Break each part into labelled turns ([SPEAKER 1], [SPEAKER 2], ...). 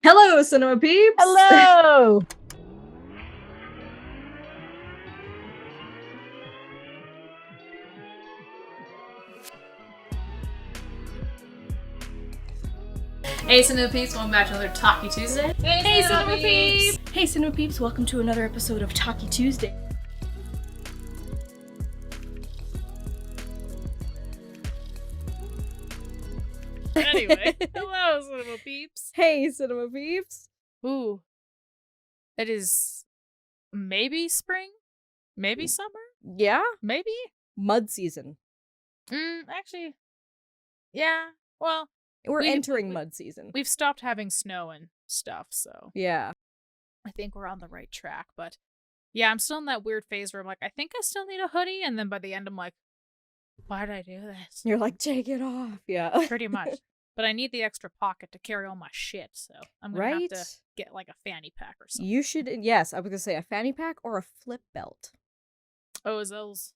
[SPEAKER 1] Hello, Cinema Peeps!
[SPEAKER 2] Hello!
[SPEAKER 3] Hey Cinema Peeps, welcome back to another Talkie Tuesday.
[SPEAKER 2] Hey,
[SPEAKER 3] Cinema Peeps!
[SPEAKER 2] Hey, Cinema Peeps, welcome to another episode of Talkie Tuesday.
[SPEAKER 3] Anyway, hello Cinema Peeps.
[SPEAKER 1] Hey, Cinema Peeps!
[SPEAKER 3] Ooh. It is maybe spring? Maybe summer?
[SPEAKER 1] Yeah?
[SPEAKER 3] Maybe?
[SPEAKER 1] Mud season.
[SPEAKER 3] Actually, yeah. Well,
[SPEAKER 1] We're
[SPEAKER 3] We-
[SPEAKER 1] entering
[SPEAKER 3] we-
[SPEAKER 1] mud season.
[SPEAKER 3] we've stopped having snow and stuff, so
[SPEAKER 1] Yeah.
[SPEAKER 3] I think we're on the right track. But yeah, I'm still in that weird phase where I'm like, I think I still need a hoodie, and then by the end I'm like, why did I do this?
[SPEAKER 1] You're like, take it off. Yeah.
[SPEAKER 3] Pretty much. But I need the extra pocket to carry all my shit, so I'm gonna
[SPEAKER 1] Right?
[SPEAKER 3] have to get like a fanny pack or something.
[SPEAKER 1] You should, yes, I was gonna say a fanny pack or a flip belt.
[SPEAKER 3] Oh, is those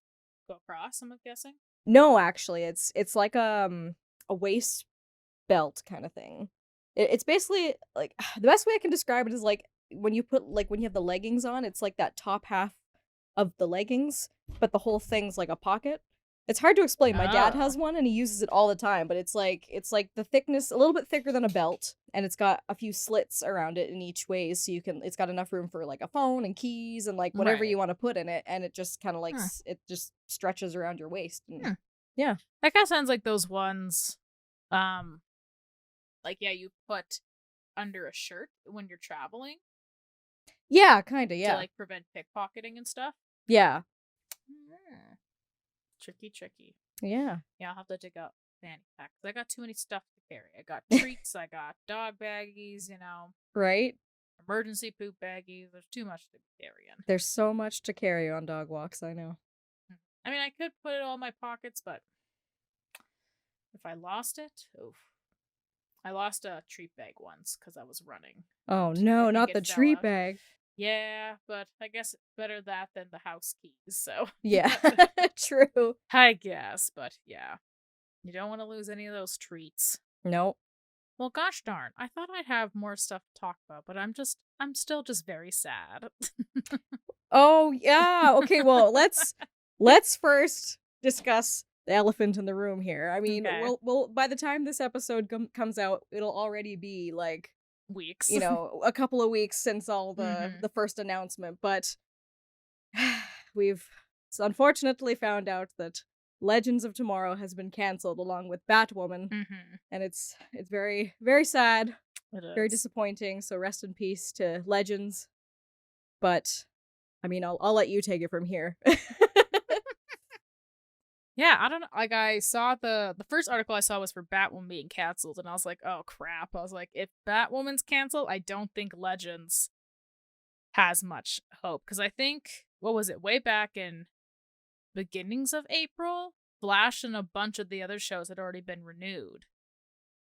[SPEAKER 3] go across, I'm guessing?
[SPEAKER 1] No, actually, it's like a waist belt kind of thing. It's basically like the best way I can describe it is like when you have the leggings on, it's like that top half of the leggings, but the whole thing's like a pocket. It's hard to explain. My dad has one and he uses it all the time, but it's like the thickness, a little bit thicker than a belt, and it's got a few slits around it in each way, so it's got enough room for like a phone and keys and like whatever
[SPEAKER 3] Right.
[SPEAKER 1] you want to put in it, and it just kind of like it just stretches around your waist. And, Yeah.
[SPEAKER 3] That kind of sounds like those ones, like you put under a shirt when you're traveling
[SPEAKER 1] Yeah, kind of,
[SPEAKER 3] to
[SPEAKER 1] yeah.
[SPEAKER 3] like prevent pickpocketing and stuff.
[SPEAKER 1] Yeah.
[SPEAKER 3] Tricky.
[SPEAKER 1] Yeah.
[SPEAKER 3] Yeah, I'll have to dig up fanny pack 'cause I got too many stuff to carry. I got treats, I got dog baggies,
[SPEAKER 1] Right?
[SPEAKER 3] emergency poop baggies. There's too much to be carrying.
[SPEAKER 1] There's so much to carry on dog walks, I know.
[SPEAKER 3] I mean, I could put it all in my pockets, but if I lost it, oof. I lost a treat bag once because I was running.
[SPEAKER 1] Oh
[SPEAKER 3] and I
[SPEAKER 1] no,
[SPEAKER 3] think
[SPEAKER 1] not
[SPEAKER 3] it
[SPEAKER 1] the
[SPEAKER 3] fell
[SPEAKER 1] treat
[SPEAKER 3] out.
[SPEAKER 1] bag.
[SPEAKER 3] Yeah, but I guess better that than the house keys, so.
[SPEAKER 1] Yeah. True.
[SPEAKER 3] I guess, but yeah. You don't want to lose any of those treats.
[SPEAKER 1] Nope.
[SPEAKER 3] Well, gosh darn, I thought I'd have more stuff to talk about, but I'm still just very sad.
[SPEAKER 1] Oh yeah. Okay, well, let's first discuss the elephant in the room here. I mean,
[SPEAKER 3] Okay.
[SPEAKER 1] we'll by the time this episode comes out, it'll already be like,
[SPEAKER 3] Weeks.
[SPEAKER 1] a couple of weeks since all
[SPEAKER 3] Mhm.
[SPEAKER 1] the first announcement, but we've unfortunately found out that Legends of Tomorrow has been canceled along with Batwoman, and it's very, very sad,
[SPEAKER 3] It is.
[SPEAKER 1] very disappointing. So rest in peace to Legends. But I mean, I'll let you take it from here.
[SPEAKER 3] Yeah, I don't know. Like, I saw the first article I saw was for Batwoman being canceled, and I was like, oh crap. I was like, if Batwoman's canceled, I don't think Legends has much hope. Because I think, what was it, way back in beginnings of April, Flash and a bunch of the other shows had already been renewed.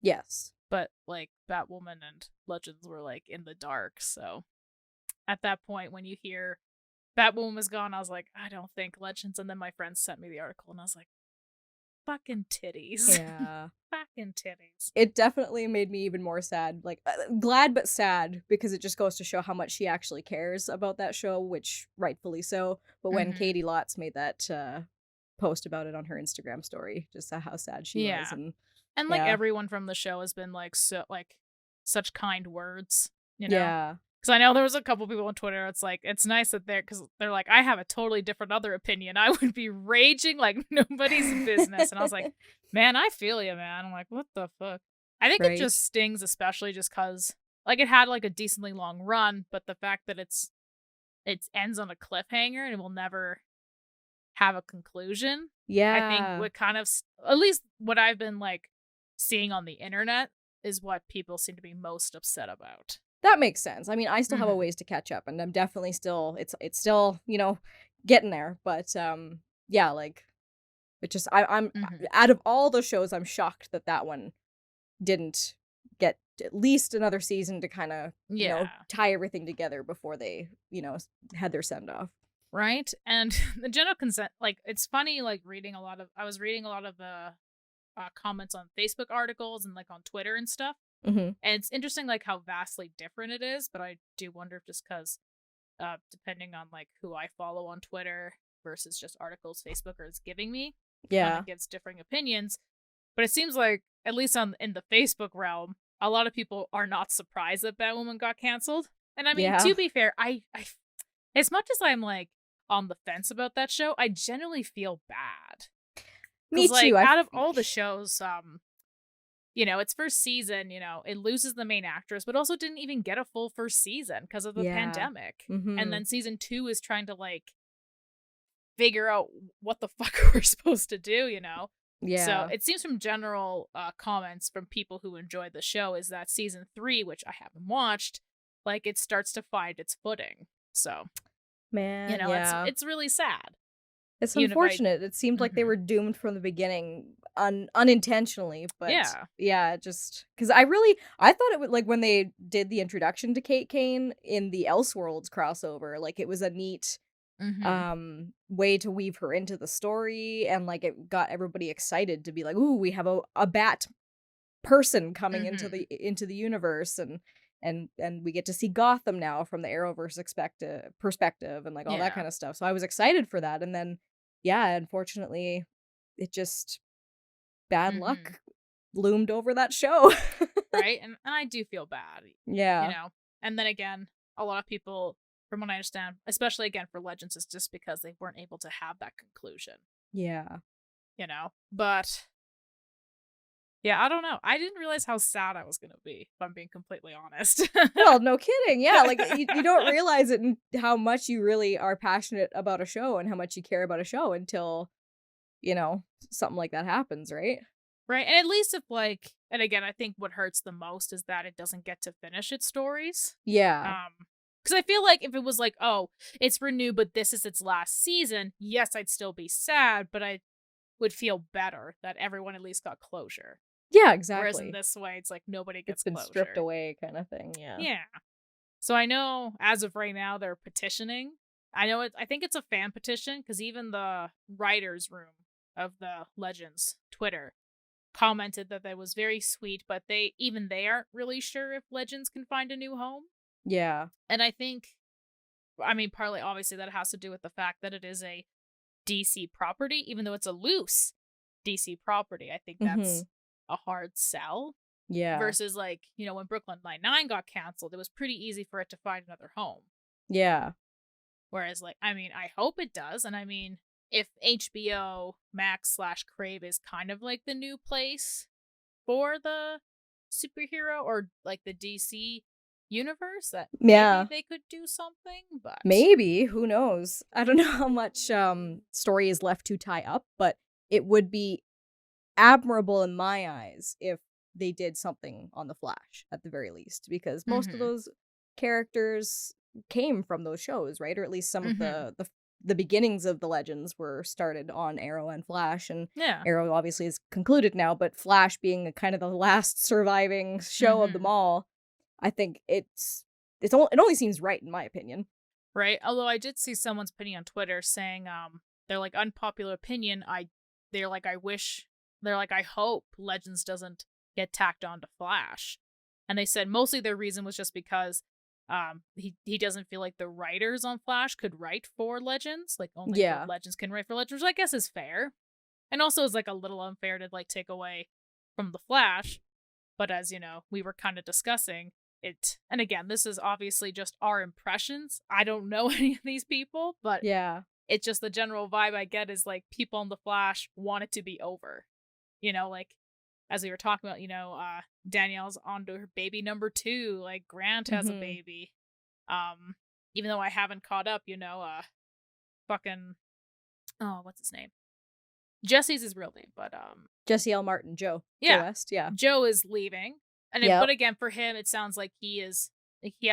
[SPEAKER 1] Yes.
[SPEAKER 3] But, like, Batwoman and Legends were, like, in the dark, so at that point, when you hear Batwoman was gone, I was like, I don't think Legends. And then my friends sent me the article, and I was like, fucking titties.
[SPEAKER 1] Yeah.
[SPEAKER 3] Fucking titties.
[SPEAKER 1] It definitely made me even more sad. Like, glad but sad, because it just goes to show how much she actually cares about that show, which rightfully so. But when
[SPEAKER 3] Mhm.
[SPEAKER 1] Katie Lotz made that post about it on her Instagram story, just how sad she was.
[SPEAKER 3] And like
[SPEAKER 1] yeah.
[SPEAKER 3] everyone from the show has been like such kind words, you know?
[SPEAKER 1] Yeah.
[SPEAKER 3] Because I know there was a couple people on Twitter. It's like, it's nice that because they're like, I have a totally different other opinion. I would be raging like nobody's business. And I was like, man, I feel you, man. I'm like, what the fuck? I think
[SPEAKER 1] Right.
[SPEAKER 3] it just stings, especially just because like it had like a decently long run, but the fact that it ends on a cliffhanger and it will never have a conclusion.
[SPEAKER 1] Yeah.
[SPEAKER 3] I think what kind of, at least what I've been like seeing on the internet is what people seem to be most upset about.
[SPEAKER 1] That makes sense. I mean, I still have a
[SPEAKER 3] Mhm.
[SPEAKER 1] ways to catch up, and I'm definitely still it's still, getting there. But yeah, like it just I'm
[SPEAKER 3] Mhm.
[SPEAKER 1] out of all the shows, I'm shocked that one didn't get at least another season to kind of
[SPEAKER 3] Yeah.
[SPEAKER 1] tie everything together before they had their send off.
[SPEAKER 3] Right? And the general consent, like, it's funny, like, I was reading a lot of the comments on Facebook articles and, like, on Twitter and stuff.
[SPEAKER 1] Mhm.
[SPEAKER 3] And it's interesting, like, how vastly different it is, but I do wonder if just because, depending on, like, who I follow on Twitter versus just articles Facebook is giving me, kind
[SPEAKER 1] Yeah.
[SPEAKER 3] of gives differing opinions. But it seems like, at least in the Facebook realm, a lot of people are not surprised that Batwoman got canceled. And I mean,
[SPEAKER 1] Yeah.
[SPEAKER 3] to be fair, as much as I'm like on the fence about that show, I genuinely feel bad.
[SPEAKER 1] Me
[SPEAKER 3] Because, like,
[SPEAKER 1] too.
[SPEAKER 3] out of all the shows, its first season, it loses the main actress, but also didn't even get a full first season because of the
[SPEAKER 1] Yeah.
[SPEAKER 3] pandemic. And
[SPEAKER 1] Mhm.
[SPEAKER 3] then season 2 is trying to, like, figure out what the fuck we're supposed to do. So
[SPEAKER 1] Yeah.
[SPEAKER 3] it seems from general comments from people who enjoyed the show is that season 3, which I haven't watched, like, it starts to find its footing. So,
[SPEAKER 1] Man,
[SPEAKER 3] it's
[SPEAKER 1] yeah.
[SPEAKER 3] it's really sad.
[SPEAKER 1] It's
[SPEAKER 3] Even if I
[SPEAKER 1] unfortunate. It seemed like they
[SPEAKER 3] Mhm.
[SPEAKER 1] were doomed from the beginning unintentionally, but
[SPEAKER 3] Yeah.
[SPEAKER 1] yeah, just because I thought it would like when they did the introduction to Kate Kane in the Elseworlds crossover, like it was a neat
[SPEAKER 3] Mhm.
[SPEAKER 1] way to weave her into the story, and like it got everybody excited to be like, "Ooh, we have a bat person coming
[SPEAKER 3] Mhm.
[SPEAKER 1] into the universe," and we get to see Gotham now from the Arrowverse perspective and like all that
[SPEAKER 3] Yeah.
[SPEAKER 1] kind of stuff. So I was excited for that, and then yeah, unfortunately, it just bad
[SPEAKER 3] Mhm.
[SPEAKER 1] luck loomed over that show.
[SPEAKER 3] Right? And I do feel bad, you
[SPEAKER 1] Yeah.
[SPEAKER 3] know. And then again, a lot of people, from what I understand, especially again for Legends, is just because they weren't able to have that conclusion. But yeah, I don't know. I didn't realize how sad I was gonna be, if I'm being completely honest.
[SPEAKER 1] Well, no kidding. Yeah, like you don't realize it and how much you really are passionate about a show and how much you care about a show until, you know, something like that happens, right?
[SPEAKER 3] Right? And at least if, like, and again, I think what hurts the most is that it doesn't get to finish its stories.
[SPEAKER 1] Yeah.
[SPEAKER 3] Because I feel like if it was like, oh, it's renewed, but this is its last season, yes, I'd still be sad, but I would feel better that everyone at least got closure.
[SPEAKER 1] Yeah,
[SPEAKER 3] Whereas in
[SPEAKER 1] exactly.
[SPEAKER 3] this way, it's like nobody
[SPEAKER 1] It's
[SPEAKER 3] gets
[SPEAKER 1] been stripped
[SPEAKER 3] closure.
[SPEAKER 1] away kind of thing. Yeah.
[SPEAKER 3] Yeah. So I know as of right now, they're petitioning. I think it's a fan petition because even the writer's room of the Legends Twitter commented that was very sweet, but they aren't really sure if Legends can find a new home.
[SPEAKER 1] Yeah.
[SPEAKER 3] And I mean, partly obviously that has to do with the fact that it is a DC property, even though it's a loose DC property. I think that's
[SPEAKER 1] Mhm.
[SPEAKER 3] a hard sell.
[SPEAKER 1] Yeah.
[SPEAKER 3] Versus, like, when Brooklyn Nine-Nine got canceled, it was pretty easy for it to find another home.
[SPEAKER 1] Yeah.
[SPEAKER 3] Whereas, like, I mean, I hope it does. And I mean, if HBO Max/Crave is kind of like the new place for the superhero or like the DC universe, that maybe
[SPEAKER 1] Yeah.
[SPEAKER 3] they could do something, but
[SPEAKER 1] Maybe, who knows? I don't know how much story is left to tie up, but it would be admirable in my eyes if they did something on the Flash at the very least, because most of
[SPEAKER 3] mhm.
[SPEAKER 1] those characters came from those shows, right? Or at least some of
[SPEAKER 3] Mhm.
[SPEAKER 1] the beginnings of the Legends were started on Arrow and Flash, and
[SPEAKER 3] Yeah.
[SPEAKER 1] Arrow obviously is concluded now, but Flash being kind of the last surviving show of them
[SPEAKER 3] Mhm.
[SPEAKER 1] all, I think it only seems right in my opinion.
[SPEAKER 3] Right? Although I did see someone's opinion on Twitter saying, they're like, unpopular opinion, they're like, I hope Legends doesn't get tacked on to Flash. And they said mostly their reason was just because he doesn't feel like the writers on Flash could write for Legends. Like only the
[SPEAKER 1] Yeah.
[SPEAKER 3] Legends can write for Legends, which I guess is fair. And also is like a little unfair to like take away from the Flash. But as we were kind of discussing it, and again, this is obviously just our impressions. I don't know any of these people, but
[SPEAKER 1] Yeah.
[SPEAKER 3] it's just the general vibe I get is like people in the Flash want it to be over. Like as we were talking about, Danielle's on to her baby number 2, like Grant has a
[SPEAKER 1] Mhm.
[SPEAKER 3] baby. Um, Even though I haven't caught up, fucking oh, what's his name? Jesse's his real name, but
[SPEAKER 1] Jesse L. Martin, Joe
[SPEAKER 3] yeah,
[SPEAKER 1] West, yeah.
[SPEAKER 3] Joe is leaving, but
[SPEAKER 1] Yep.
[SPEAKER 3] again, for him, it sounds like he has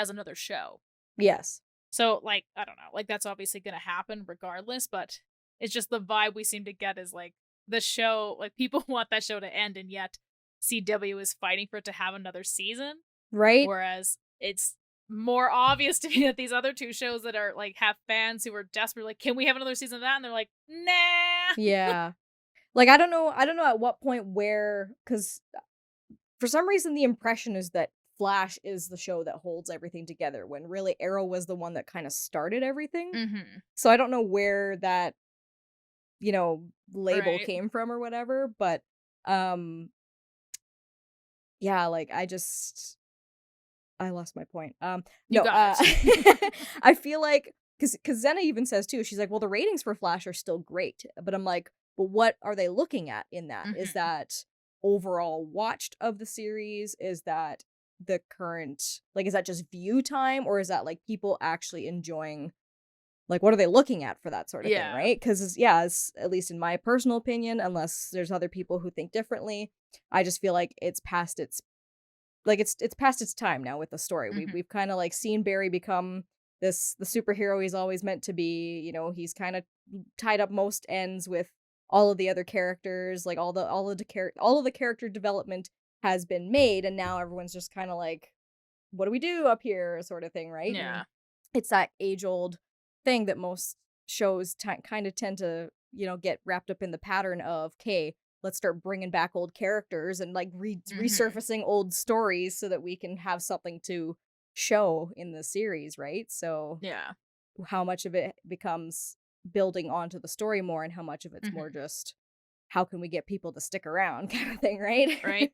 [SPEAKER 3] another show.
[SPEAKER 1] Yes.
[SPEAKER 3] So, like, I don't know, like that's obviously gonna happen regardless, but it's just the vibe we seem to get is like the show, like people want that show to end, and yet CW is fighting for it to have another season.
[SPEAKER 1] Right?
[SPEAKER 3] Whereas it's more obvious to me that these other two shows that are like have fans who are desperate, like, can we have another season of that? And they're like, nah.
[SPEAKER 1] Yeah. Like, I don't know at what point where, because for some reason the impression is that Flash is the show that holds everything together when really Arrow was the one that kind of started everything.
[SPEAKER 3] Mm-hmm.
[SPEAKER 1] So I don't know where that, label
[SPEAKER 3] Right.
[SPEAKER 1] came from or whatever, but yeah, like I lost my point.
[SPEAKER 3] You
[SPEAKER 1] No,
[SPEAKER 3] got it.
[SPEAKER 1] I feel like because Zena even says too, she's like, well, the ratings for Flash are still great, but I'm like, well, what are they looking at in that? Is
[SPEAKER 3] Mm-hmm.
[SPEAKER 1] that overall watched of the series? Is that the current, like, is that just view time, or is that like people actually enjoying? Like, what are they looking at for that sort of thing,
[SPEAKER 3] Yeah.
[SPEAKER 1] right? Because yeah, at least in my personal opinion, unless there's other people who think differently, I just feel like it's past its it's past its time now with the story.
[SPEAKER 3] Mm-hmm.
[SPEAKER 1] We've kind of like seen Barry become the superhero he's always meant to be. He's kind of tied up most ends with all of the other characters, like all of the character development has been made, and now everyone's just kind of like, what do we do up here, sort of thing, right? And
[SPEAKER 3] Yeah.
[SPEAKER 1] it's that age old thing that most shows kind of tend to get wrapped up in the pattern of, okay, let's start bringing back old characters and like
[SPEAKER 3] Mm-hmm.
[SPEAKER 1] resurfacing old stories so that we can have something to show in the series, right? So
[SPEAKER 3] Yeah.
[SPEAKER 1] how much of it becomes building onto the story more, and how much of it's more
[SPEAKER 3] Mm-hmm.
[SPEAKER 1] just how can we get people to stick around kind of thing, right?
[SPEAKER 3] Right.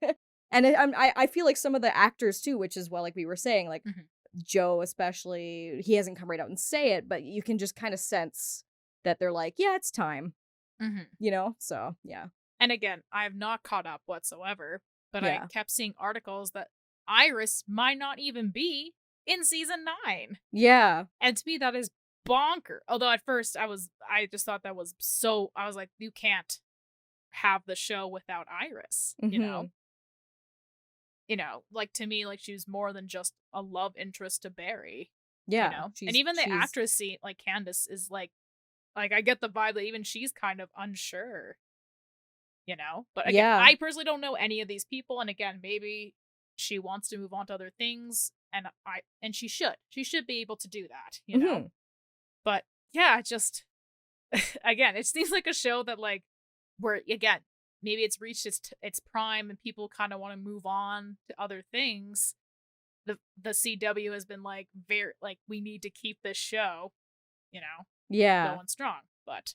[SPEAKER 1] And I feel like some of the actors too, which is what, like we were saying, like
[SPEAKER 3] Mm-hmm.
[SPEAKER 1] Joe especially, he hasn't come right out and say it, but you can just kind of sense that they're like, yeah, it's time,
[SPEAKER 3] Mm-hmm.
[SPEAKER 1] So yeah.
[SPEAKER 3] And again, I have not caught up whatsoever, but I
[SPEAKER 1] Yeah.
[SPEAKER 3] kept seeing articles that Iris might not even be in season 9.
[SPEAKER 1] Yeah.
[SPEAKER 3] And to me, that is bonker. Although at first I just thought that was so, I was like, you can't have the show without Iris,
[SPEAKER 1] Mhm.
[SPEAKER 3] like to me, like she was more than just a love interest to Barry,
[SPEAKER 1] Yeah.
[SPEAKER 3] and even the actress scene, like Candace is like I get the vibe that even she's kind of unsure, but again,
[SPEAKER 1] Yeah.
[SPEAKER 3] I personally don't know any of these people. And again, maybe she wants to move on to other things, and she should be able to do that.
[SPEAKER 1] Mhm.
[SPEAKER 3] But yeah, just again, it seems like a show that like where again maybe it's reached its prime and people kind of want to move on to other things. The CW has been like very like we need to keep this show, you know,
[SPEAKER 1] Yeah.
[SPEAKER 3] going strong. But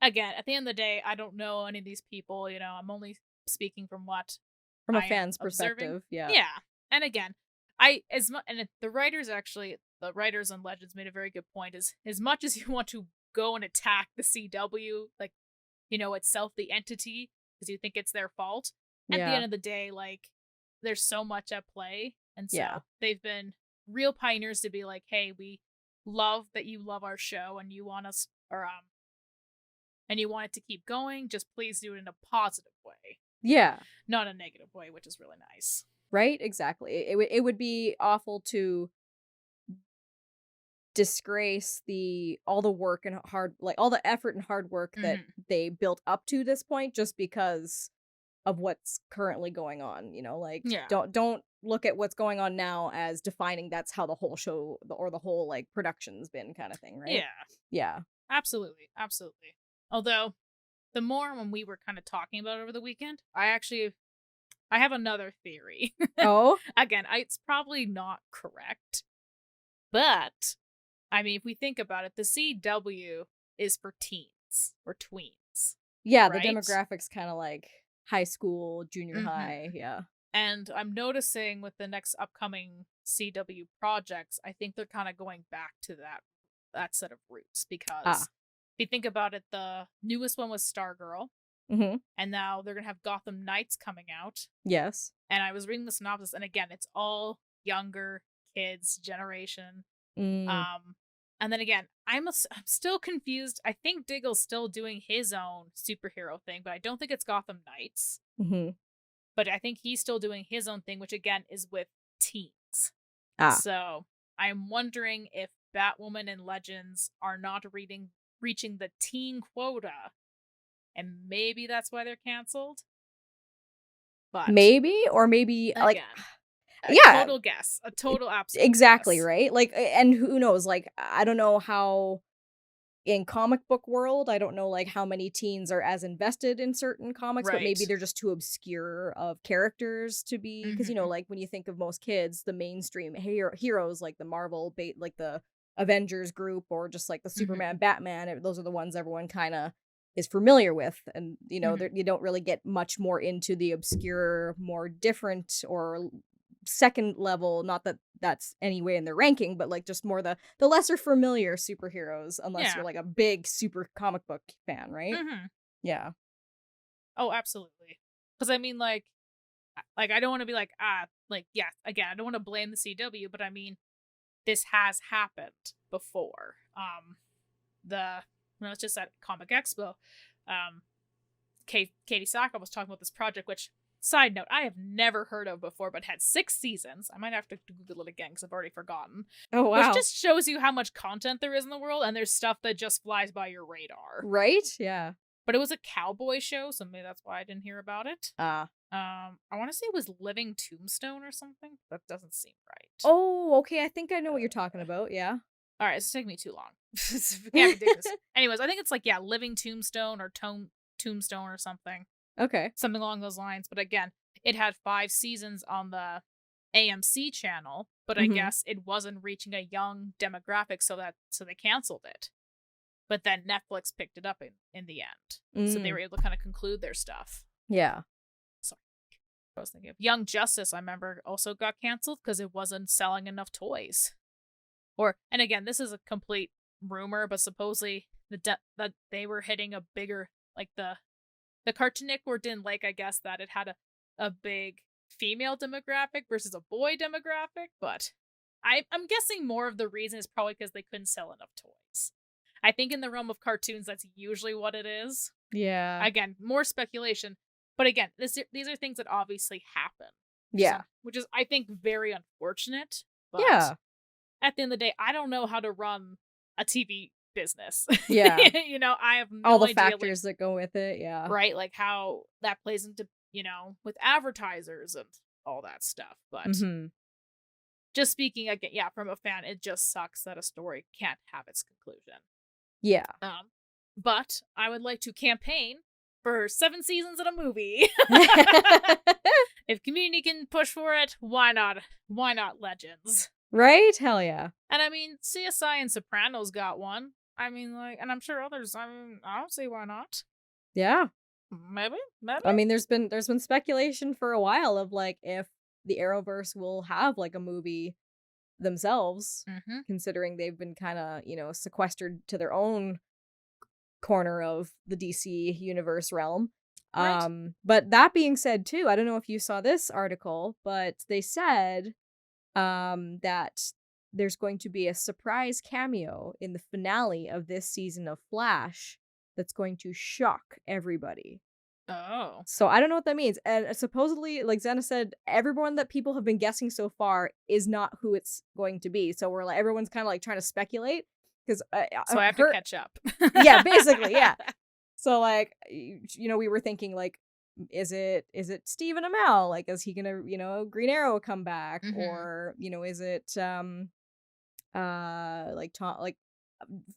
[SPEAKER 3] again, at the end of the day, I don't know any of these people. I'm only speaking from what
[SPEAKER 1] From a
[SPEAKER 3] I am
[SPEAKER 1] fan's
[SPEAKER 3] observing.
[SPEAKER 1] perspective, yeah.
[SPEAKER 3] Yeah, and again, I as much and the writers on Legends made a very good point. Is as much as you want to go and attack the CW, like itself, the entity, because you think it's their fault. At the
[SPEAKER 1] Yeah.
[SPEAKER 3] end of the day, like there's so much at play, and
[SPEAKER 1] Yeah.
[SPEAKER 3] so they've been real pioneers to be like, hey, we love that you love our show and you want us or and you want it to keep going. Just please do it in a positive way,
[SPEAKER 1] Yeah.
[SPEAKER 3] not a negative way, which is really nice.
[SPEAKER 1] Right? Exactly. It would be awful to disgrace all the work and all the effort and hard work that
[SPEAKER 3] Mm-hmm.
[SPEAKER 1] they built up to this point just because of what's currently going on, like
[SPEAKER 3] Yeah.
[SPEAKER 1] don't look at what's going on now as defining that's how the whole show or the whole like production's been kind of thing, right?
[SPEAKER 3] Yeah.
[SPEAKER 1] Yeah.
[SPEAKER 3] Absolutely. Absolutely. Although the more when we were kind of talking about it over the weekend, I have another theory.
[SPEAKER 1] Oh?
[SPEAKER 3] Again, it's probably not correct, but I mean, if we think about it, the CW is for teens or tweens,
[SPEAKER 1] Yeah, the
[SPEAKER 3] right?
[SPEAKER 1] demographics kind of like high school, junior high,
[SPEAKER 3] Mm-hmm.
[SPEAKER 1] yeah.
[SPEAKER 3] And I'm noticing with the next upcoming CW projects, I think they're kind of going back to that set of roots
[SPEAKER 1] Ah.
[SPEAKER 3] because if you think about it, the newest one was Stargirl,
[SPEAKER 1] Mhm.
[SPEAKER 3] and now they're gonna have Gotham Knights coming out.
[SPEAKER 1] Yes.
[SPEAKER 3] And I was reading the synopsis, and again, it's all younger kids generation.
[SPEAKER 1] Mm.
[SPEAKER 3] Um, and then again, I'm still confused. I think Diggle's still doing his own superhero thing, but I don't think it's Gotham Knights.
[SPEAKER 1] Mhm.
[SPEAKER 3] But I think he's still doing his own thing, which again is with teens.
[SPEAKER 1] Ah.
[SPEAKER 3] So I'm wondering if Batwoman and Legends are not reaching the teen quota, and maybe that's why they're canceled. But
[SPEAKER 1] Maybe, or maybe like
[SPEAKER 3] again, a
[SPEAKER 1] yeah,
[SPEAKER 3] total guess, a total absolute
[SPEAKER 1] exactly,
[SPEAKER 3] guess.
[SPEAKER 1] right? Like, and who knows? Like, I don't know how. in comic book world, I don't know like how many teens are as invested in certain comics, but maybe
[SPEAKER 3] Right.
[SPEAKER 1] they're just too obscure of characters to be, because
[SPEAKER 3] Mm-hmm.
[SPEAKER 1] like when you think of most kids, the mainstream heroes like the Marvel like the Avengers group or just like the
[SPEAKER 3] Mm-hmm.
[SPEAKER 1] Superman, Batman, those are the ones everyone kind of is familiar with, and
[SPEAKER 3] Mm-hmm.
[SPEAKER 1] you don't really get much more into the obscure, more different or second level, not that that's any way in their ranking, but like just more the lesser familiar superheroes, unless
[SPEAKER 3] Yeah.
[SPEAKER 1] you're like a big super comic book fan, right?
[SPEAKER 3] Mm-hmm.
[SPEAKER 1] Yeah.
[SPEAKER 3] Oh, absolutely. Because I mean, like I don't want to be like yeah. Again, I don't want to blame the CW, but I mean, this has happened before. The when I was just at Comic Expo, um, Katie Saka was talking about this project, which, side note, I have never heard of before, but had 6 seasons. I might have to Google it again because I've already forgotten.
[SPEAKER 1] Oh
[SPEAKER 3] Which
[SPEAKER 1] wow.
[SPEAKER 3] just shows you how much content there is in the world, and there's stuff that just flies by your radar.
[SPEAKER 1] Right? Yeah.
[SPEAKER 3] But it was a cowboy show, so maybe that's why I didn't hear about it.
[SPEAKER 1] Ah.
[SPEAKER 3] I want to say it was Living Tombstone or something. That doesn't seem right.
[SPEAKER 1] Oh, okay. I think I know what you're talking about. Yeah.
[SPEAKER 3] All right, it's taking me too long. Can't do this. Anyways, I think it's like Living Tombstone or Tombstone or something.
[SPEAKER 1] Okay.
[SPEAKER 3] Something along those lines. But again, it had 5 seasons on the AMC channel, but I
[SPEAKER 1] Mm-hmm.
[SPEAKER 3] guess it wasn't reaching a young demographic, so they canceled it. But then Netflix picked it up in the end, so they
[SPEAKER 1] Mm.
[SPEAKER 3] were able to kind of conclude their stuff.
[SPEAKER 1] Yeah.
[SPEAKER 3] Sorry, I was thinking of Young Justice. I remember also got canceled because it wasn't selling enough toys. And again, this is a complete rumor, but supposedly that they were hitting a bigger, like the Cartoon Network didn't like, I guess, that it had a big female demographic versus a boy demographic, but I'm guessing more of the reason is probably because they couldn't sell enough toys. I think in the realm of cartoons, that's usually what it is.
[SPEAKER 1] Yeah.
[SPEAKER 3] Again, more speculation, but again, these are things that obviously happen.
[SPEAKER 1] Yeah.
[SPEAKER 3] Which is, I think, very unfortunate, but
[SPEAKER 1] Yeah.
[SPEAKER 3] at the end of the day, I don't know how to run a TV business.
[SPEAKER 1] Yeah.
[SPEAKER 3] I have
[SPEAKER 1] All
[SPEAKER 3] no
[SPEAKER 1] the
[SPEAKER 3] idea,
[SPEAKER 1] factors that go with it. Yeah.
[SPEAKER 3] right? Like how that plays into, with advertisers and all that stuff. But
[SPEAKER 1] Mm-hmm.
[SPEAKER 3] just speaking again, yeah, from a fan, it just sucks that a story can't have its conclusion.
[SPEAKER 1] Yeah.
[SPEAKER 3] But I would like to campaign for 7 seasons in a movie. If Community can push for it, why not? Why not Legends?
[SPEAKER 1] Right? Hell yeah.
[SPEAKER 3] And I mean, CSI and Sopranos got one. I mean, like, and I'm sure others. I mean, I don't see why not.
[SPEAKER 1] Yeah.
[SPEAKER 3] Maybe.
[SPEAKER 1] I mean, there's been speculation for a while of like if the Arrowverse will have like a movie themselves,
[SPEAKER 3] Mm-hmm.
[SPEAKER 1] considering they've been kind of, sequestered to their own corner of the DC universe realm.
[SPEAKER 3] Right.
[SPEAKER 1] But that being said too, I don't know if you saw this article, but they said that there's going to be a surprise cameo in the finale of this season of Flash that's going to shock everybody.
[SPEAKER 3] Oh.
[SPEAKER 1] So I don't know what that means. And supposedly, like Xena said, everyone that people have been guessing so far is not who it's going to be. So we're like, everyone's kind of like trying to speculate because
[SPEAKER 3] So I have to catch up.
[SPEAKER 1] yeah, basically, yeah. So like, we were thinking like, is it Stephen Amell? Like, is he gonna, Green Arrow come back,
[SPEAKER 3] Mm-hmm.
[SPEAKER 1] or is it like Tom, like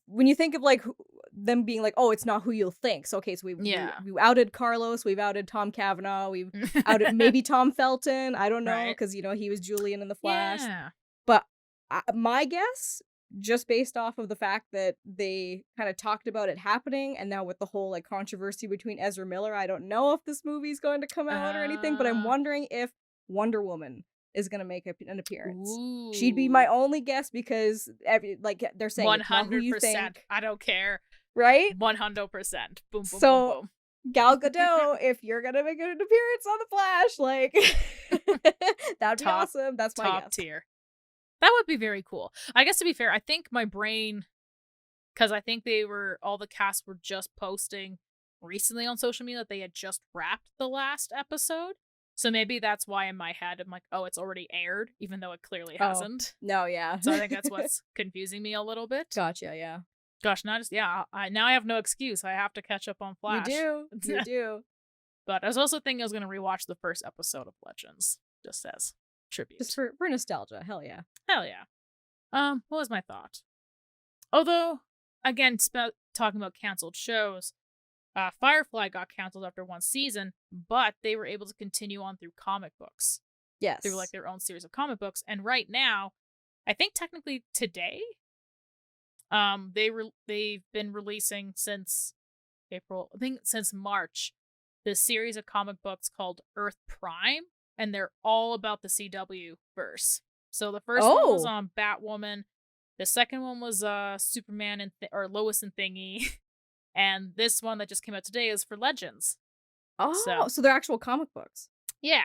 [SPEAKER 1] when you think of like them being like, oh, it's not who you'll think. So okay, so we outed Carlos, we've outed Tom Cavanaugh, we've outed maybe Tom Felton. I don't know, because he was Julian in the Flash.
[SPEAKER 3] Yeah.
[SPEAKER 1] But my guess, just based off of the fact that they kind of talked about it happening, and now with the whole like controversy between Ezra Miller, I don't know if this movie's going to come out or anything, but I'm wondering if Wonder Woman is going to make an appearance.
[SPEAKER 3] Ooh.
[SPEAKER 1] She'd be my only guess, because they're saying 100%. It's not who you think.
[SPEAKER 3] I don't care.
[SPEAKER 1] Right?
[SPEAKER 3] 100%. Boom, boom,
[SPEAKER 1] So,
[SPEAKER 3] boom, boom.
[SPEAKER 1] Gal Gadot, if you're gonna make an appearance on the Flash, like that'd be awesome. That's my
[SPEAKER 3] top
[SPEAKER 1] guess.
[SPEAKER 3] tier. That would be very cool. I guess, to be fair, I think my brain, because I think all the cast were just posting recently on social media that they had just wrapped the last episode. So maybe that's why in my head I'm like, oh, it's already aired, even though it clearly hasn't.
[SPEAKER 1] No, yeah.
[SPEAKER 3] So I think that's what's confusing me a little bit.
[SPEAKER 1] Gotcha, yeah.
[SPEAKER 3] Gosh, now I have no excuse. I have to catch up on Flash.
[SPEAKER 1] You do.
[SPEAKER 3] But I was also thinking I was going to rewatch the first episode of Legends, just as tribute.
[SPEAKER 1] Just for nostalgia. Hell yeah.
[SPEAKER 3] Hell yeah. What was my thought? Although, again, talking about canceled shows, Firefly got canceled after one season, but they were able to continue on through comic books.
[SPEAKER 1] Yes.
[SPEAKER 3] Through like their own series of comic books. And right now, I think technically today, they've been releasing since April, I think since March, this series of comic books called Earth Prime, and they're all about the CW verse. So the first one was on Batwoman, the second one was Superman and or Lois and Thingy, and this one that just came out today is for Legends.
[SPEAKER 1] Oh, so they're actual comic books.
[SPEAKER 3] Yeah.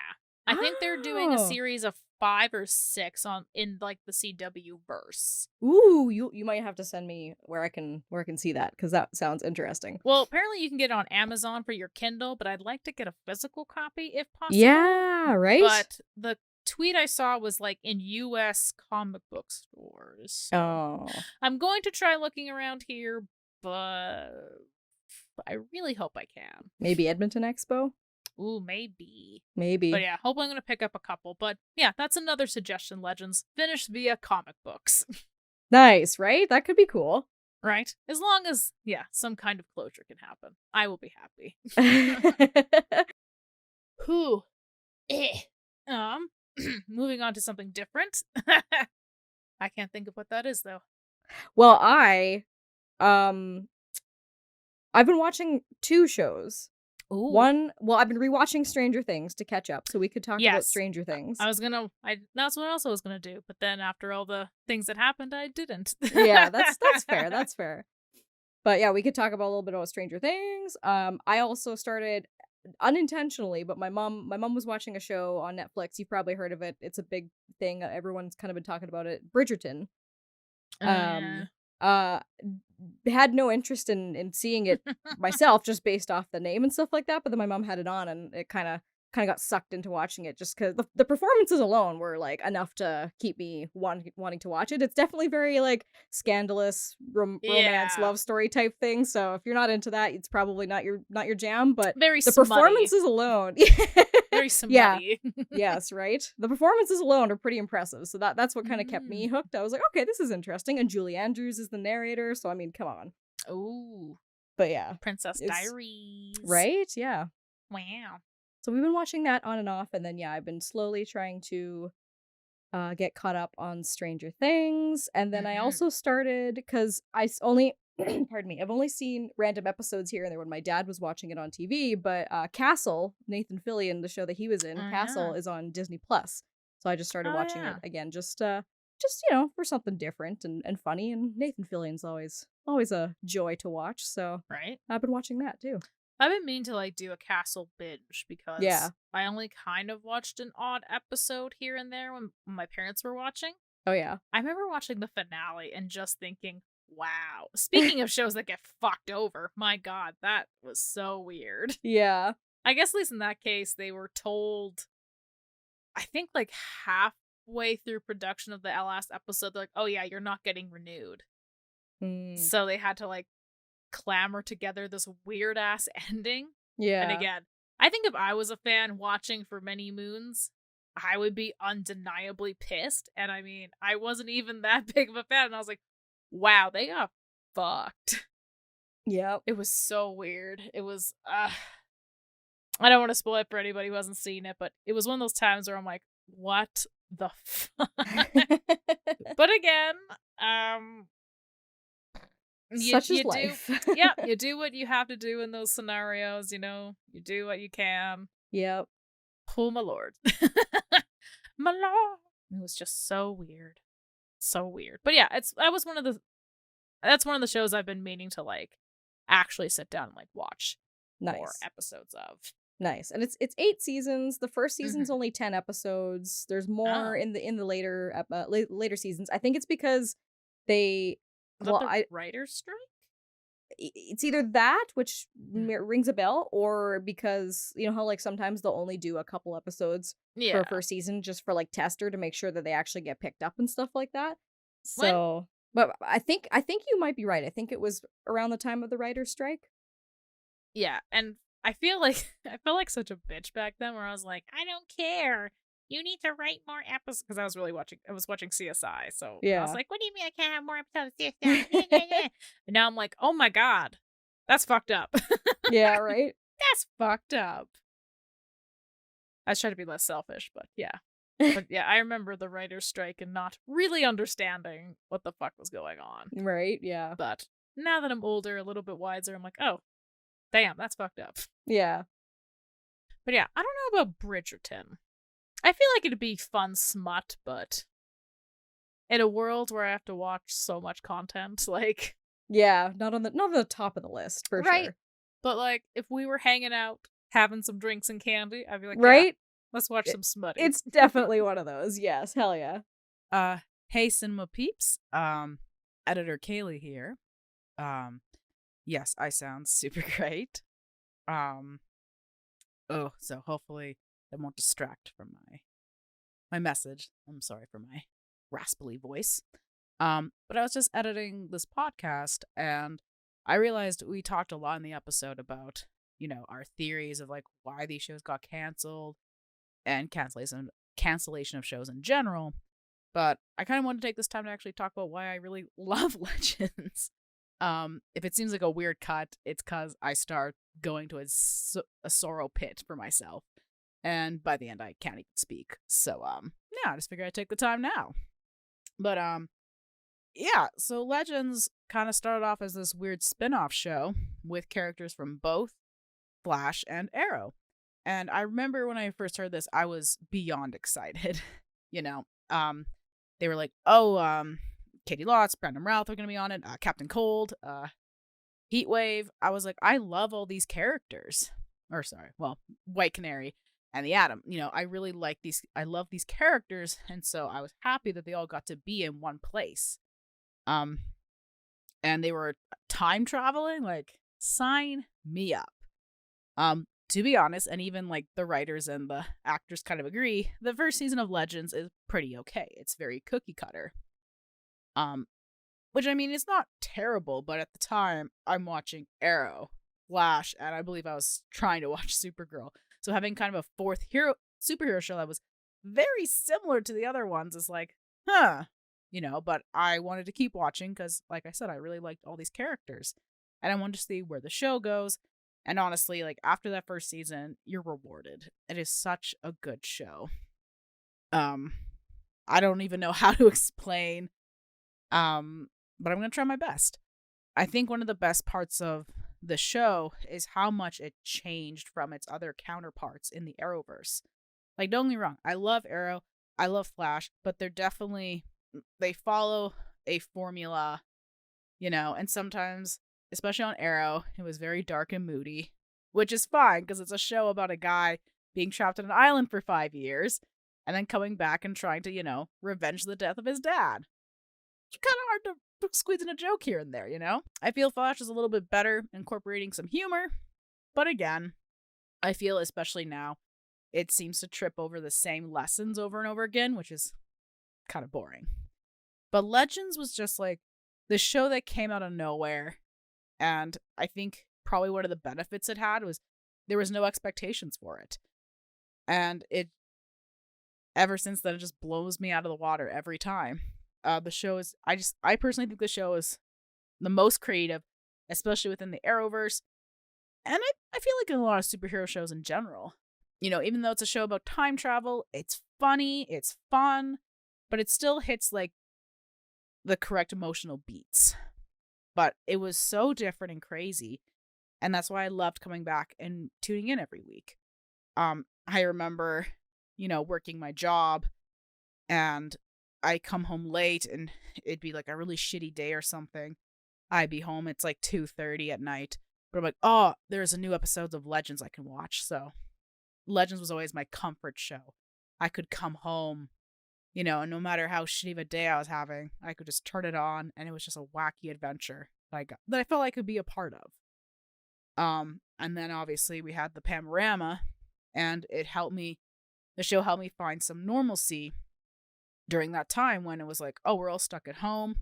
[SPEAKER 3] I think they're doing a series of 5 or 6 in like the CW verse.
[SPEAKER 1] Ooh, you might have to send me where I can see that, because that sounds interesting.
[SPEAKER 3] Well, apparently you can get it on Amazon for your Kindle, but I'd like to get a physical copy if possible.
[SPEAKER 1] Yeah, right?
[SPEAKER 3] But the tweet I saw was like in US comic book stores.
[SPEAKER 1] Oh.
[SPEAKER 3] I'm going to try looking around here, but I really hope I can.
[SPEAKER 1] Maybe Edmonton Expo?
[SPEAKER 3] Ooh, maybe.
[SPEAKER 1] Maybe.
[SPEAKER 3] But yeah, hopefully I'm going to pick up a couple. But yeah, that's another suggestion, Legends. Finished via comic books.
[SPEAKER 1] Nice, right? That could be cool.
[SPEAKER 3] Right? As long as, yeah, some kind of closure can happen. I will be happy. Whew. Moving on to something different. I can't think of what that is, though.
[SPEAKER 1] Well, I've been watching 2 shows.
[SPEAKER 3] Ooh.
[SPEAKER 1] I've been rewatching Stranger Things to catch up, so we could talk about Stranger Things.
[SPEAKER 3] That's what else I was gonna do, but then after all the things that happened, I didn't.
[SPEAKER 1] Yeah, that's fair. That's fair. But yeah, we could talk about a little bit about Stranger Things. I also started unintentionally, but my mom was watching a show on Netflix. You've probably heard of it. It's a big thing. Everyone's kind of been talking about it. Bridgerton. Had no interest in seeing it myself, just based off the name and stuff like that, but then my mom had it on and it kind of got sucked into watching it, just because the performances alone were like enough to keep me wanting to watch it. It's definitely very like scandalous romance love story type thing, so if you're not into that, it's probably not your jam, but
[SPEAKER 3] very
[SPEAKER 1] the
[SPEAKER 3] smutty.
[SPEAKER 1] Performances alone
[SPEAKER 3] very smutty.
[SPEAKER 1] Yes, right, the performances alone are pretty impressive, so that's what kind of kept me hooked. I was like, okay, this is interesting, and Julie Andrews is the narrator, so I mean, come on.
[SPEAKER 3] Ooh.
[SPEAKER 1] But yeah,
[SPEAKER 3] Princess Diaries,
[SPEAKER 1] right? Yeah.
[SPEAKER 3] Wow.
[SPEAKER 1] So we've been watching that on and off, and then I've been slowly trying to get caught up on Stranger Things, and then I also started, because pardon me, I've only seen random episodes here and there when my dad was watching it on TV, but Castle, Nathan Fillion, the show that he was in, Castle is on Disney Plus, so I just started watching it again, just for something different and funny, and Nathan Fillion's always a joy to watch, so
[SPEAKER 3] right,
[SPEAKER 1] I've been watching that too.
[SPEAKER 3] I've been meaning to like do a Castle binge, because I only kind of watched an odd episode here and there when my parents were watching.
[SPEAKER 1] Oh yeah.
[SPEAKER 3] I remember watching the finale and just thinking, wow. Speaking of shows that get fucked over, my god, that was so weird.
[SPEAKER 1] Yeah.
[SPEAKER 3] I guess at least in that case, they were told, I think like halfway through production of the last episode, they're like, oh yeah, you're not getting renewed. So they had to like clamor together this weird ass ending. Yeah. And again, I think if I was a fan watching for many moons, I would be undeniably pissed. And I mean, I wasn't even that big of a fan, and I was like, wow, they got fucked.
[SPEAKER 1] Yep.
[SPEAKER 3] It was so weird. It was I don't want to spoil it for anybody who hasn't seen it, but it was one of those times where I'm like, what the fuck? But again,
[SPEAKER 1] such is life.
[SPEAKER 3] You do what you have to do in those scenarios, you do what you can.
[SPEAKER 1] Yep.
[SPEAKER 3] Oh my lord. My lord. It was just so weird. So weird. But yeah, that's one of the shows I've been meaning to like actually sit down and like watch more episodes of.
[SPEAKER 1] Nice. And it's 8 seasons. The first season's only 10 episodes. There's more in the later later seasons. I think it's because they
[SPEAKER 3] writer's strike?
[SPEAKER 1] It's either that, which rings a bell, or because how like sometimes they'll only do a couple episodes for a first season just for like tester to make sure that they actually get picked up and stuff like that. So, but I think you might be right. I think it was around the time of the writer's strike.
[SPEAKER 3] Yeah, and I feel like such a bitch back then, where I was like, I don't care. you need to write more episodes, because I was watching CSI, so I was
[SPEAKER 1] Yeah.
[SPEAKER 3] like, what do you mean I can't have more episodes of CSI? And now I'm like, oh my god, that's fucked up.
[SPEAKER 1] Yeah, right?
[SPEAKER 3] That's fucked up. I was trying to be less selfish, but yeah. But yeah, I remember the writer's strike and not really understanding what the fuck was going on.
[SPEAKER 1] Right, yeah.
[SPEAKER 3] But now that I'm older, a little bit wiser, I'm like, oh, damn, that's fucked up.
[SPEAKER 1] Yeah.
[SPEAKER 3] But yeah, I don't know about Bridgerton. I feel like it'd be fun smut, but in a world where I have to watch so much content, like,
[SPEAKER 1] Yeah, not on the top of the list, for
[SPEAKER 3] right?
[SPEAKER 1] sure.
[SPEAKER 3] But like, if we were hanging out, having some drinks and candy, I'd be like, yeah,
[SPEAKER 1] Right?
[SPEAKER 3] let's watch some smutty.
[SPEAKER 1] It's definitely one of those. Yes, hell yeah.
[SPEAKER 4] Hey Cinema Peeps. Editor Kaylee here. Yes, I sound super great. So hopefully that won't distract from my message. I'm sorry for my raspily voice. But I was just editing this podcast and I realized we talked a lot in the episode about, our theories of like why these shows got canceled and cancellation of shows in general. But I kind of want to take this time to actually talk about why I really love Legends. If it seems like a weird cut, it's because I start going to a sorrow pit for myself. And by the end, I can't even speak. So, yeah, I just figured I'd take the time now. But, yeah, so Legends kind of started off as this weird spin-off show with characters from both Flash and Arrow. And I remember when I first heard this, I was beyond excited. They were like, Katie Lotz, Brandon Routh are going to be on it, Captain Cold, Heatwave. I was like, I love all these characters. White Canary and the Atom. I really like these. I love these characters. And so I was happy that they all got to be in one place. And they were time traveling, like, sign me up. To be honest, and even like the writers and the actors kind of agree, the first season of Legends is pretty okay. It's very cookie cutter. Which I mean, it's not terrible, but at the time I'm watching Arrow, Flash, and I believe I was trying to watch Supergirl. So having kind of a fourth superhero show that was very similar to the other ones is like, but I wanted to keep watching because, like I said, I really liked all these characters and I wanted to see where the show goes. And honestly, like, after that first season, you're rewarded. It is such a good show. I don't even know how to explain, but I'm going to try my best. I think one of the best parts of the show is how much it changed from its other counterparts in the Arrowverse. Like, don't get me wrong, I love Arrow, I love Flash, but they follow a formula, and sometimes, especially on Arrow, it was very dark and moody, which is fine because it's a show about a guy being trapped on an island for 5 years and then coming back and trying to, revenge the death of his dad. It's kind of hard to squeeze in a joke here and there, I feel Flash is a little bit better, incorporating some humor, but again, I feel especially now, it seems to trip over the same lessons over and over again, which is kind of boring. But Legends was just like the show that came out of nowhere. And I think probably one of the benefits it had was there was no expectations for it. And ever since then, it just blows me out of the water every time. The show is, I personally think the show is the most creative, especially within the Arrowverse. And I feel like in a lot of superhero shows in general. Even though it's a show about time travel, it's funny, it's fun, but it still hits like the correct emotional beats. But it was so different and crazy. And that's why I loved coming back and tuning in every week. I remember, working my job and I come home late and it'd be like a really shitty day or something. I'd be home. It's like 2:30 at night. But I'm like, oh, there's a new episode of Legends I can watch. So Legends was always my comfort show. I could come home, and no matter how shitty of a day I was having, I could just turn it on and it was just a wacky adventure that I felt I could be a part of. And then obviously we had the panorama and the show helped me find some normalcy during that time when it was like, oh, we're all stuck at home.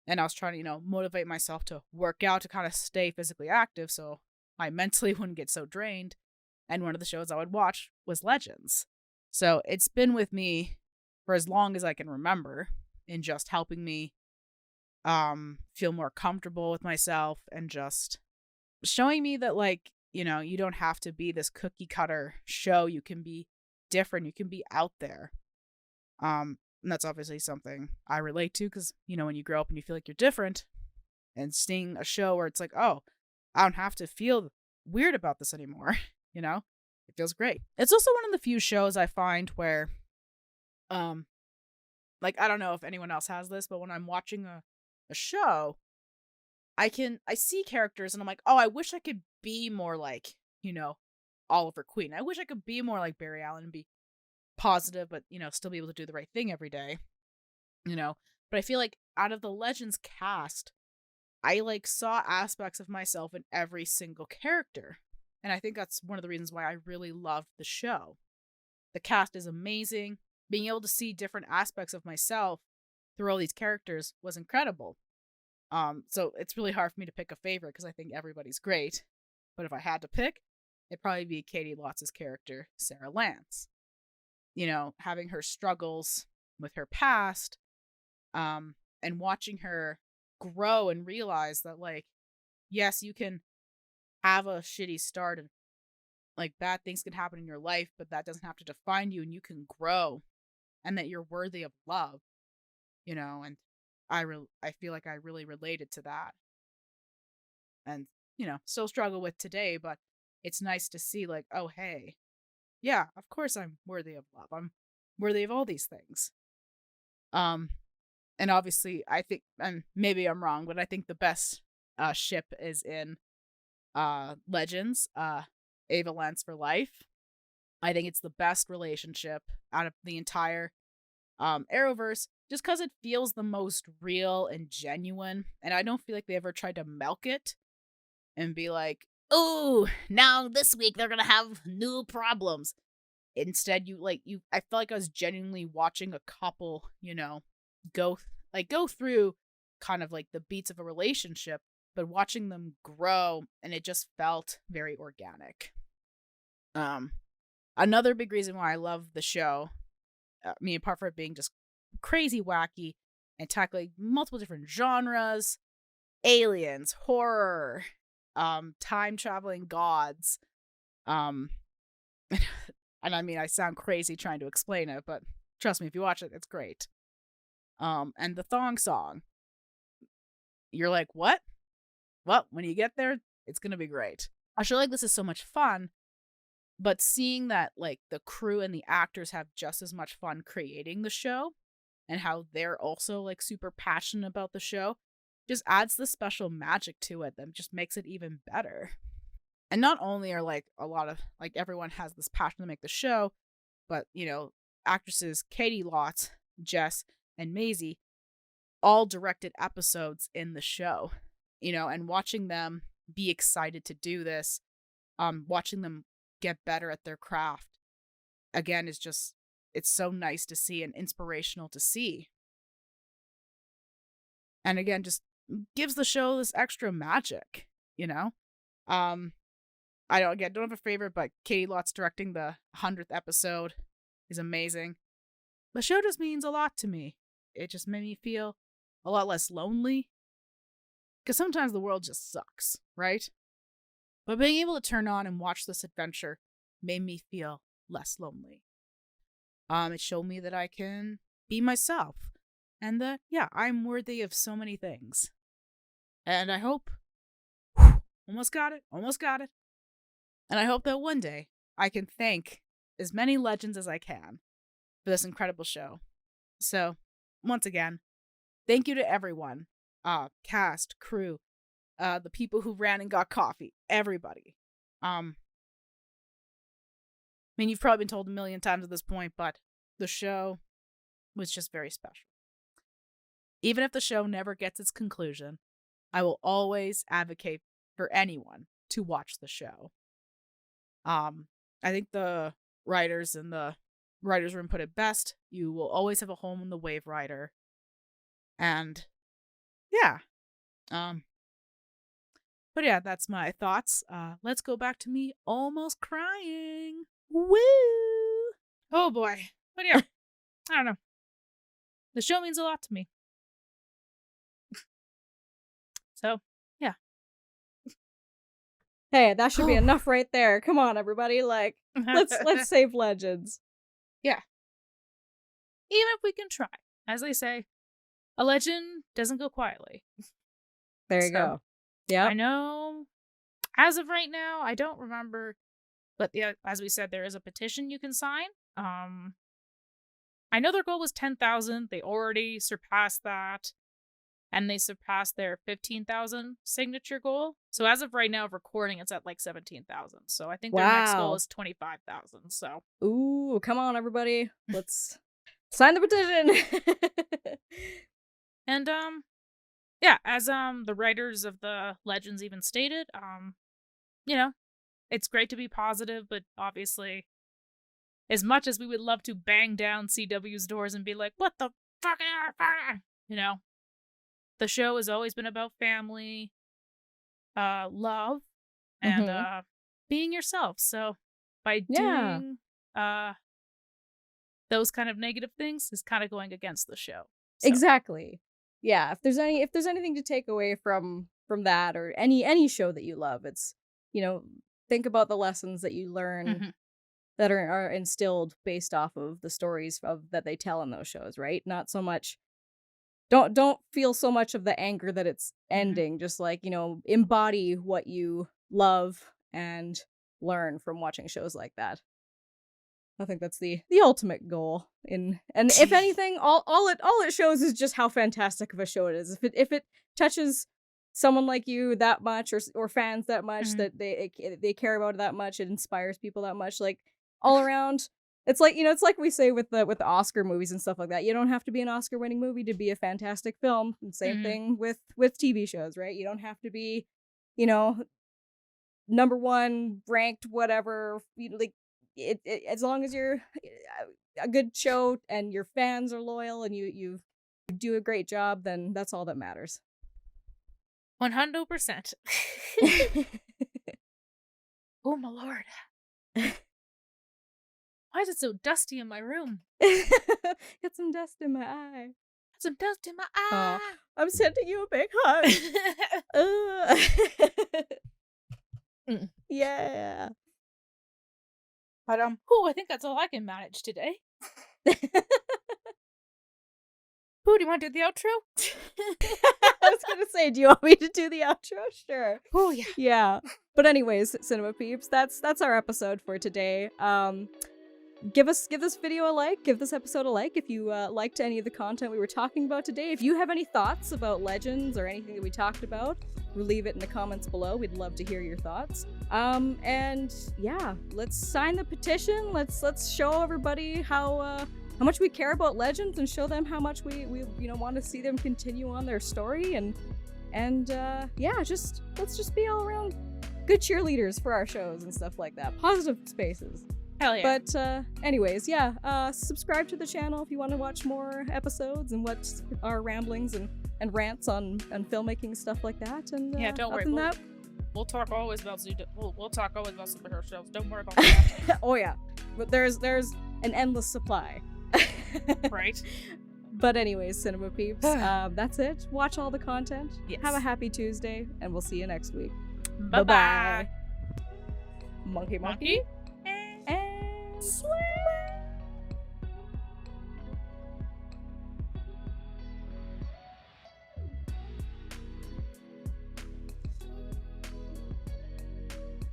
[SPEAKER 4] And I was trying to, motivate myself to work out to kind of stay physically active so I mentally wouldn't get so drained. And one of the shows I would watch was Legends. So it's been with me for as long as I can remember in just helping me feel more comfortable with myself and just showing me that, like, you don't have to be this cookie cutter show. You can be different. You can be out there. And that's obviously something I relate to because, when you grow up and you feel like you're different and seeing a show where it's like, oh, I don't have to feel weird about this anymore, it feels great. It's also one of the few shows I find where, like, I don't know if anyone else has this, but when I'm watching a show, I see characters and I'm like, oh, I wish I could be more like, Oliver Queen. I wish I could be more like Barry Allen and be positive, but, still be able to do the right thing every day, But I feel like out of the Legends cast, I like saw aspects of myself in every single character. And I think that's one of the reasons why I really loved the show. The cast is amazing. Being able to see different aspects of myself through all these characters was incredible. So it's really hard for me to pick a favorite because I think everybody's great. But if I had to pick, it'd probably be Katie Lotz's character, Sarah Lance. Having her struggles with her past, and watching her grow and realize that, like, yes, you can have a shitty start and, like, bad things can happen in your life, but that doesn't have to define you, and you can grow, and that you're worthy of love, and I feel like I really related to that. And, still struggle with today, but it's nice to see, like, oh, hey, yeah, of course I'm worthy of love. I'm worthy of all these things. And obviously I think, and maybe I'm wrong, but I think the best ship is in Legends, Ava Lance for life. I think it's the best relationship out of the entire Arrowverse, just because it feels the most real and genuine, and I don't feel like they ever tried to milk it and be like, oh, now this week they're gonna have new problems. Instead, I felt like I was genuinely watching a couple, go through kind of like the beats of a relationship, but watching them grow, and it just felt very organic. Another big reason why I love the show, apart from it being just crazy wacky and tackling multiple different genres, aliens, horror, time traveling gods, and I mean, I sound crazy trying to explain it, but trust me, if you watch it, it's great. And the thong song, you're like, what? Well, when you get there, it's gonna be great. I feel like this is so much fun, but seeing that, like, the crew and the actors have just as much fun creating the show and how they're also, like, super passionate about the show just adds the special magic to it that just makes it even better. And not only are, like, a lot of, like, everyone has this passion to make the show, but, actresses Katie Lotz, Jess, and Maisie all directed episodes in the show, and watching them be excited to do this, watching them get better at their craft, again, is just, it's so nice to see and inspirational to see. And again, just gives the show this extra magic, I don't have a favorite, but Katie Lotz directing the 100th episode is amazing. The show just means a lot to me. It just made me feel a lot less lonely. Because sometimes the world just sucks, right? But being able to turn on and watch this adventure made me feel less lonely. It showed me that I can be myself. And that, yeah, I'm worthy of so many things. And I hope, almost got it. And I hope that one day I can thank as many legends as I can for this incredible show. So, once again, thank you to everyone. Cast, crew, the people who ran and got coffee, everybody. I mean, you've probably been told a million times at this point, but the show was just very special. Even if the show never gets its conclusion, I will always advocate for anyone to watch the show. I think the writers in the writer's room put it best. You will always have a home in the Wave Rider. And yeah. But yeah, that's my thoughts. Let's go back to me almost crying. Woo!
[SPEAKER 3] Oh boy. But yeah, I don't know. The show means a lot to me. So, yeah.
[SPEAKER 1] Hey, that should be enough right there. Come on, everybody. Like, let's save Legends.
[SPEAKER 3] Yeah. Even if we can try. As they say, a legend doesn't go quietly.
[SPEAKER 1] There you go. Yeah.
[SPEAKER 3] I know. As of right now, I don't remember. But yeah, as we said, there is a petition you can sign. I know their goal was 10,000. They already surpassed that. And they surpassed their 15,000 signature goal. So as of right now, of recording, it's at like 17,000. So I think their next goal is 25,000. So,
[SPEAKER 1] ooh, come on, everybody, let's sign the petition.
[SPEAKER 3] And yeah, as the writers of the Legends even stated, you know, it's great to be positive, but obviously, as much as we would love to bang down CW's doors and be like, "What the fuck?" You know. The show has always been about family, love, and being yourself. So by doing those kind of negative things is kind of going against the show. So.
[SPEAKER 1] Exactly. Yeah. If there's anything to take away from that or any show that you love, it's, you know, think about the lessons that you learn that are instilled based off of the stories that they tell in those shows, right? Not so much. Don't feel so much of the anger that it's ending. Just like, you know, embody what you love and learn from watching shows like that. I think that's the ultimate goal. And if anything, all it shows is just how fantastic of a show it is. If it touches someone like you that much, or fans that much, that they care about it that much, it inspires people that much, like all around. It's like, you know, it's like we say with the Oscar movies and stuff like that. You don't have to be an Oscar-winning movie to be a fantastic film. And same thing with TV shows, right? You don't have to be, you know, #1 ranked, whatever. Like it as long as you're a good show and your fans are loyal and you do a great job, then that's all that matters.
[SPEAKER 3] 100%. Oh my lord. Why is it so dusty in my room?
[SPEAKER 1] Got some dust in my eye.
[SPEAKER 3] Got some dust in my eye.
[SPEAKER 1] Oh, I'm sending you a big hug. Yeah.
[SPEAKER 3] But I think that's all I can manage today. Boo, do you want to do the outro?
[SPEAKER 1] I was gonna say, do you want me to do the outro? Sure.
[SPEAKER 3] Oh yeah.
[SPEAKER 1] Yeah. But anyways, Cinema Peeps, that's our episode for today. Give this video a like, give this episode a like if you liked any of the content we were talking about today. If you have any thoughts about Legends or anything that we talked about, leave it in the comments below. We'd love to hear your thoughts. And yeah, let's sign the petition. Let's show everybody how much we care about Legends and show them how much we want to see them continue on their story, and yeah, let's just be all around good cheerleaders for our shows and stuff like that. Positive spaces.
[SPEAKER 3] Hell yeah.
[SPEAKER 1] But anyways, yeah, subscribe to the channel if you want to watch more episodes and what our ramblings and rants on filmmaking, stuff like that. And
[SPEAKER 3] yeah, don't worry. We'll talk always about we'll talk always about superhero shows. Don't worry about that.
[SPEAKER 1] Oh yeah, but there's an endless supply.
[SPEAKER 3] Right.
[SPEAKER 1] But anyways, Cinema Peeps, that's it. Watch all the content.
[SPEAKER 3] Yes.
[SPEAKER 1] Have a happy Tuesday, and we'll see you next week.
[SPEAKER 3] Bye-bye.
[SPEAKER 1] Monkey.
[SPEAKER 3] Monkey?
[SPEAKER 1] And slay!